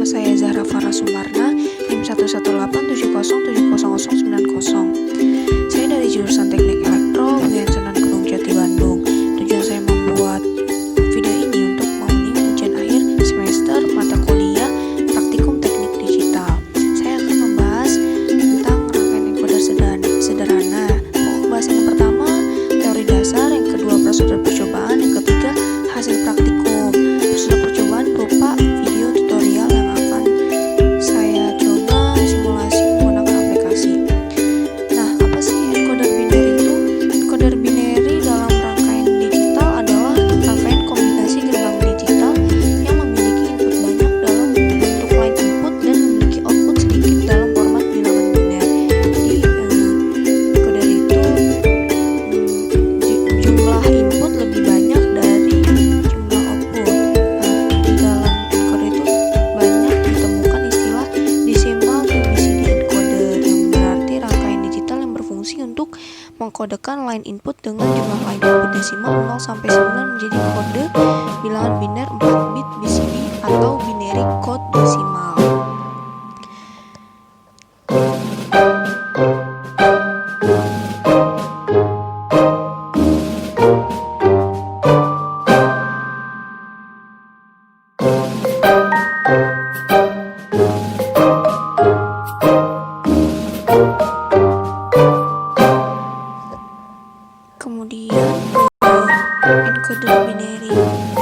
nama saya Zahra Farah Sumarna, NIM 11870700090. Saya dari jurusan Teknik Elektro, UIN Sunan Gunung Jati, Bandung. Tujuan saya membuat video ini untuk memenuhi ujian akhir semester mata kuliah praktikum teknik digital. Saya akan membahas tentang rangkaian encoder sederhana. Pokok bahasan yang pertama, teori dasar, yang kedua, prosedur percobaan, yang ketiga, hasil praktikum. Prosedur percobaan berupa video tutorial yang akan saya coba simulasi menggunakan aplikasi. Nah, apa sih encoder binary itu? Encoder binary dalam rangkaian digital adalah rangkaian kombinasi gerbang digital yang memiliki input banyak dalam bentuk line input dan memiliki output sedikit dalam format bilangan biner. Jadi, encoder itu jumlah input lebih banyak dari jumlah output. Di dalam encoder itu banyak ditemukan istilah decimal to BCD encoder, yang berarti rangkaian digital yang berfungsi untuk mengkodekan line input dengan jumlah line input desimal 0 sampai 9 menjadi kode bilangan biner 4 bit BCD atau binary code decimal. Kemudian encoder binary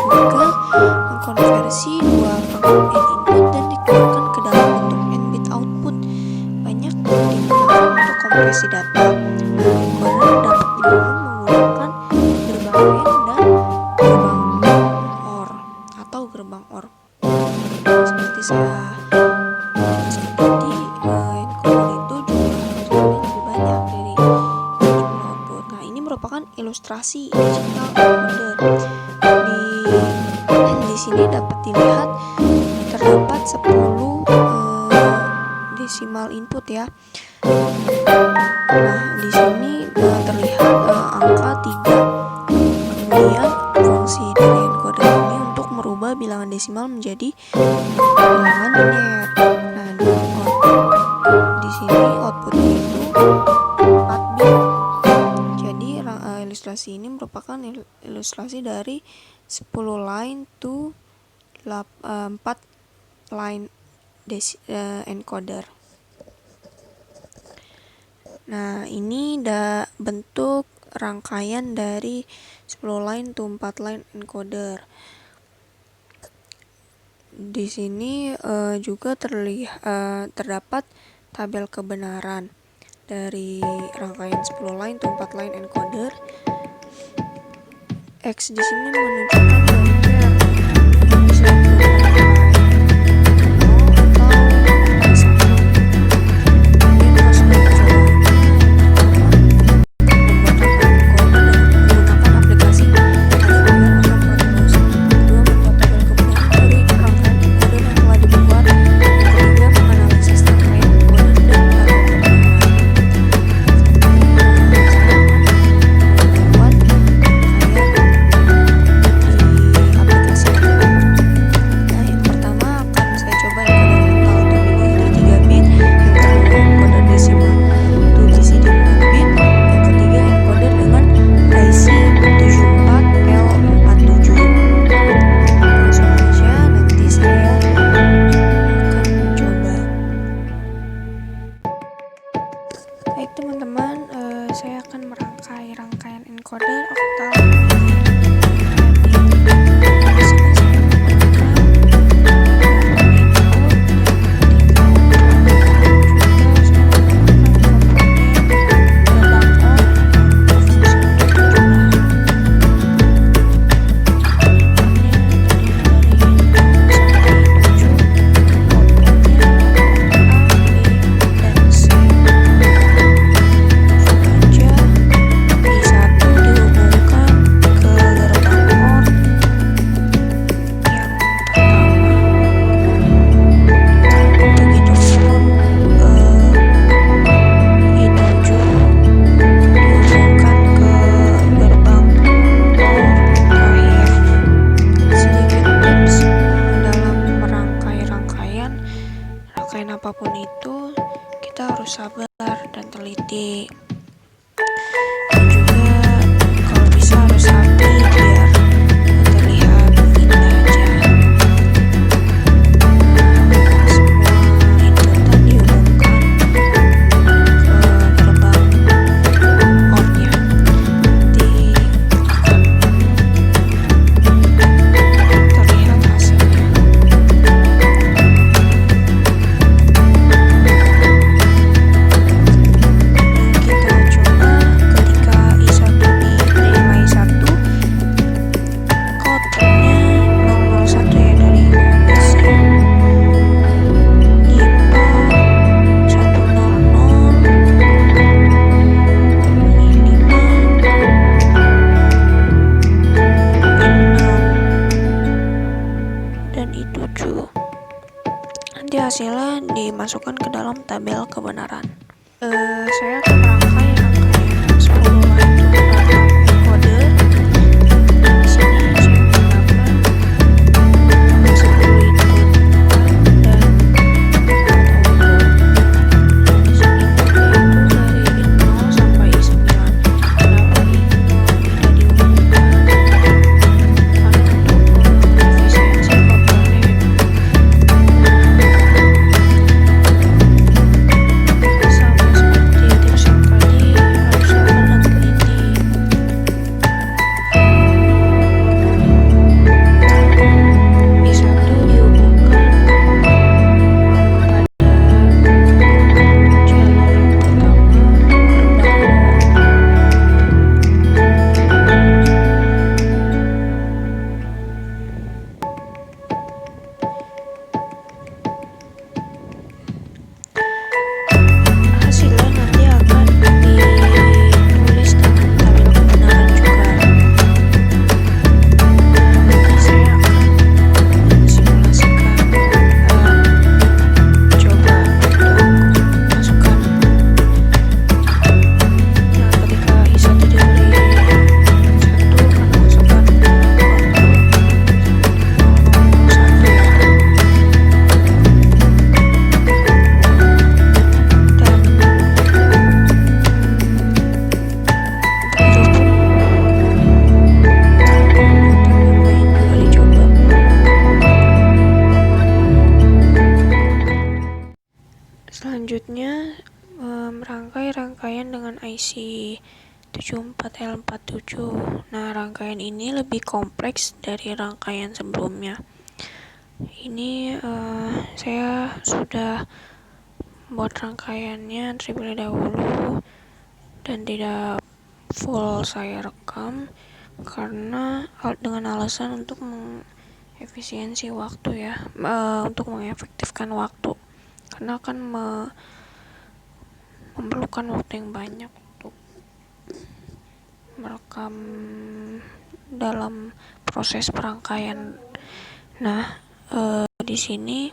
juga mengkonversi dua pangkat n input dan dikeluarkan ke dalam bentuk n bit output. Banyak digunakan untuk kompresi data. Encoder dapat dibangun menggunakan gerbang n dan gerbang OR atau gerbang OR. Seperti saya jelaskan tadi, encoder itu jumlah outputnya lebih banyak dari output. Nah, ini merupakan ilustrasi digital encoder. Di sini dapat dilihat terdapat 10 desimal input ya. Nah, di sini terlihat angka 3. Kemudian fungsi dari encoder ini untuk merubah bilangan desimal menjadi bilangan biner. Nah, di sini outputnya itu 4 bit. Jadi ilustrasi ini merupakan ilustrasi dari 10 line to 4 line encoder. Nah, ini bentuk rangkaian dari 10 line to 4 line encoder. Di sini juga terdapat tabel kebenaran dari rangkaian 10 line to 4 line encoder. X di sini menunjukkan biner yang bisa digunakan apapun itu kita harus sabar dan teliti. Dan juga kalau bisa harus rapi biar terlihat indah aja. Semua inputan dihubungkan ke gerbang outnya. Nanti akan terlihat hasilnya. Kita coba ketika I1 dinilai 1, counternya 001 ya dari isi IPA 100, I5, I6, dan I7. Nanti hasilnya dimasukkan ke dalam tabel kebenaran. Saya akan merangkai rangkaian 10 line to dalam encoder. Di sini saya menggunakan 10 input dan output. Di sini inputnya itu dari I0 sampai I9. Kenapa I0 tidak dihubungkan? Karena untuk efisiensi komponen. Sama seperti tips yang tadi, harus sabar dan teliti. I1 dihubungkan pada jalur yang pertama, hasilnya nanti akan ditulis dalam tabel kebenaran juga. Nanti saya akan simulasikan, coba untuk masukkan. Nah, ketika I1 diberi 1 akan masukkan output 001 ya. Selanjutnya merangkai rangkaian dengan IC 74L47. Nah, rangkaian ini lebih kompleks dari rangkaian sebelumnya. Ini saya sudah buat rangkaiannya terlebih dahulu dan tidak full saya rekam karena dengan alasan untuk mengefisiensi waktu ya, untuk mengefektifkan waktu, karena akan memerlukan waktu yang banyak untuk merekam dalam proses perangkaian. Nah, di sini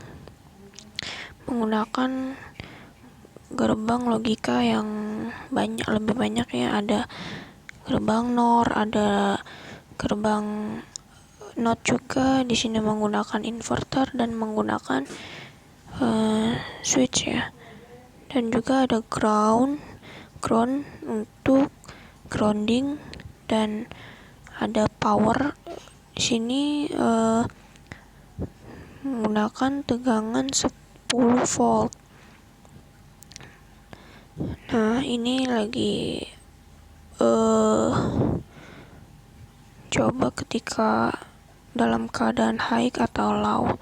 menggunakan gerbang logika yang lebih banyak ya, ada gerbang NOR, ada gerbang NOT juga. Di sini menggunakan inverter dan menggunakan switch ya, dan juga ada ground untuk grounding, dan ada power. Di sini menggunakan tegangan 10 volt. Nah, ini lagi coba ketika dalam keadaan high atau low.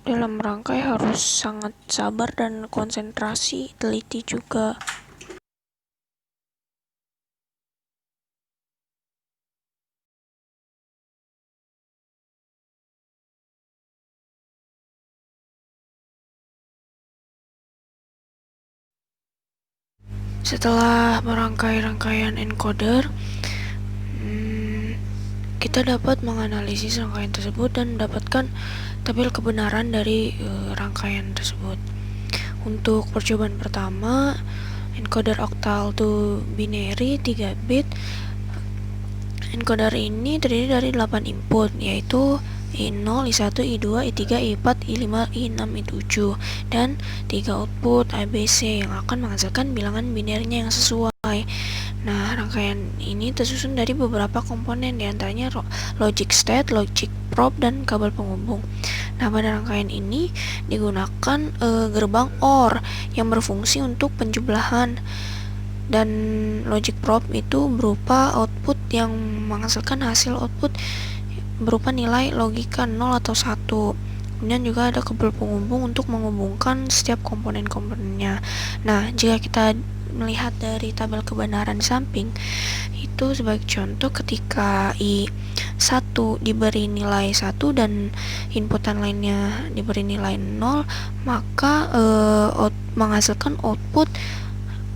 Dalam rangkai harus sangat sabar dan konsentrasi, teliti juga. Setelah merangkai rangkaian encoder, kita dapat menganalisis rangkaian tersebut dan mendapatkan tabel kebenaran dari rangkaian tersebut. Untuk percobaan pertama, encoder octal to binary 3 bit, Encoder ini terdiri dari 8 input, yaitu I0, I1, I2, I3, I4, I5, I6, I7, dan 3 output ABC yang akan menghasilkan bilangan binernya yang sesuai. Nah, rangkaian ini tersusun dari beberapa komponen, diantaranya logic state, logic probe, dan kabel penghubung. Nah, pada rangkaian ini digunakan gerbang OR yang berfungsi untuk penjumlahan, dan logic probe itu berupa output yang menghasilkan hasil output berupa nilai logika 0 atau 1. Kemudian juga ada kabel penghubung untuk menghubungkan setiap komponen-komponennya. Nah, jika kita melihat dari tabel kebenaran di samping, itu sebagai contoh ketika I1 diberi nilai 1 dan inputan lainnya diberi nilai 0, maka menghasilkan output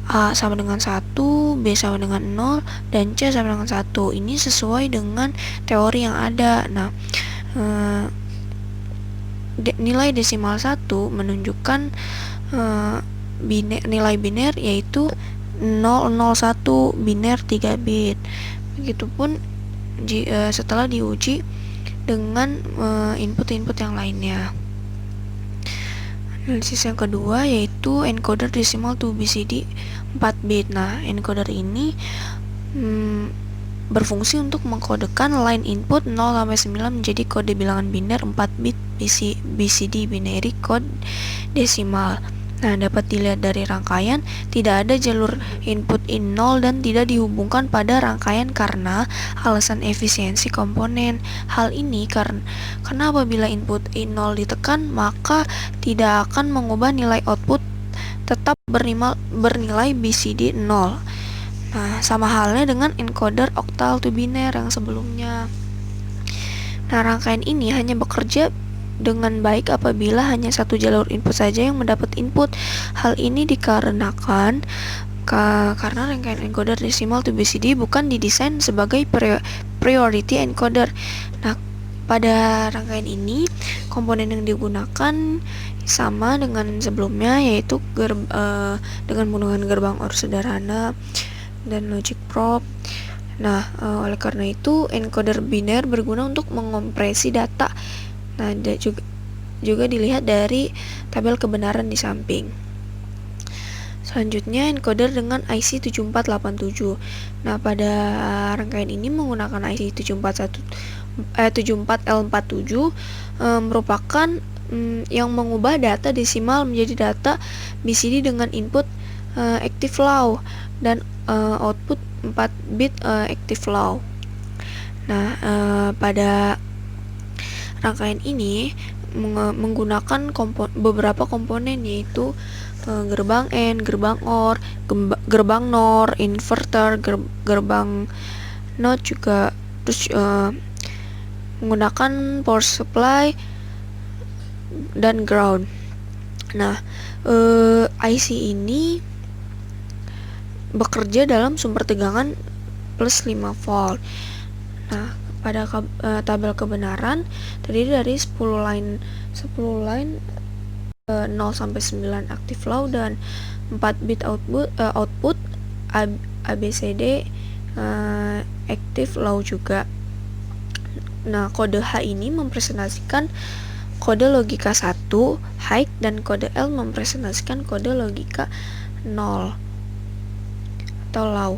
A sama dengan 1, B sama dengan 0, dan C sama dengan 1. Ini sesuai dengan teori yang ada. Nah, nilai desimal 1 menunjukkan nilai biner, yaitu 001 biner 3 bit. Begitupun setelah diuji dengan input-input yang lainnya. Analisis yang kedua yaitu encoder decimal to BCD 4 bit. Nah, encoder ini berfungsi untuk mengkodekan line input 0 sampai 9 menjadi kode bilangan biner 4 bit BCD binary code desimal. Nah, dapat dilihat dari rangkaian, tidak ada jalur input in0 dan tidak dihubungkan pada rangkaian karena alasan efisiensi komponen. Hal ini karena apabila input in0 ditekan, maka tidak akan mengubah nilai output, tetap bernilai BCD 0. Nah, sama halnya dengan encoder octal to biner yang sebelumnya. Nah, rangkaian ini hanya bekerja dengan baik apabila hanya satu jalur input saja yang mendapat input. Hal ini dikarenakan karena rangkaian encoder decimal to BCD bukan didesain sebagai priority encoder. Nah, pada rangkaian ini komponen yang digunakan sama dengan sebelumnya, yaitu dengan menggunakan gerbang OR sederhana dan logic probe. Nah, oleh karena itu encoder biner berguna untuk mengompresi data. Nah, juga dilihat dari tabel kebenaran di samping. Selanjutnya encoder dengan IC 7487. Nah, pada rangkaian ini menggunakan IC 74L47 merupakan yang mengubah data desimal menjadi data BCD dengan input active low dan output 4 bit active low. Nah, pada rangkaian ini menggunakan beberapa komponen, yaitu gerbang AND, gerbang OR, gerbang NOR, inverter, gerbang NOT juga, terus menggunakan power supply dan ground. Nah, IC ini bekerja dalam sumber tegangan plus 5 volt. Nah, pada tabel kebenaran terdiri dari 10 line 0 sampai 9 active low dan 4 bit output ABCD active low juga. Nah, kode H ini mempresentasikan kode logika 1 high dan kode L mempresentasikan kode logika 0 atau low.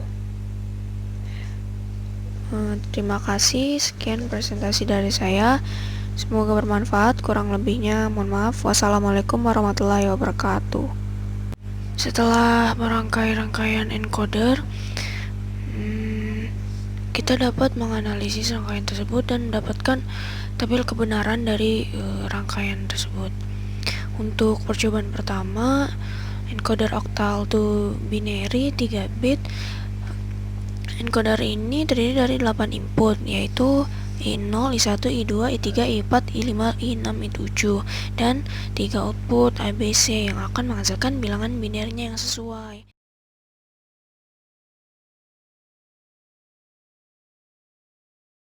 Terima kasih, sekian presentasi dari saya. Semoga bermanfaat, kurang lebihnya mohon maaf. Wassalamualaikum warahmatullahi wabarakatuh. Setelah merangkai rangkaian encoder, kita dapat menganalisis rangkaian tersebut dan mendapatkan tabel kebenaran dari rangkaian tersebut. Untuk percobaan pertama, encoder octal to binary 3 bit. Encoder ini terdiri dari 8 input, yaitu I0, I1, I2, I3, I4, I5, I6, I7, dan 3 output ABC yang akan menghasilkan bilangan binernya yang sesuai.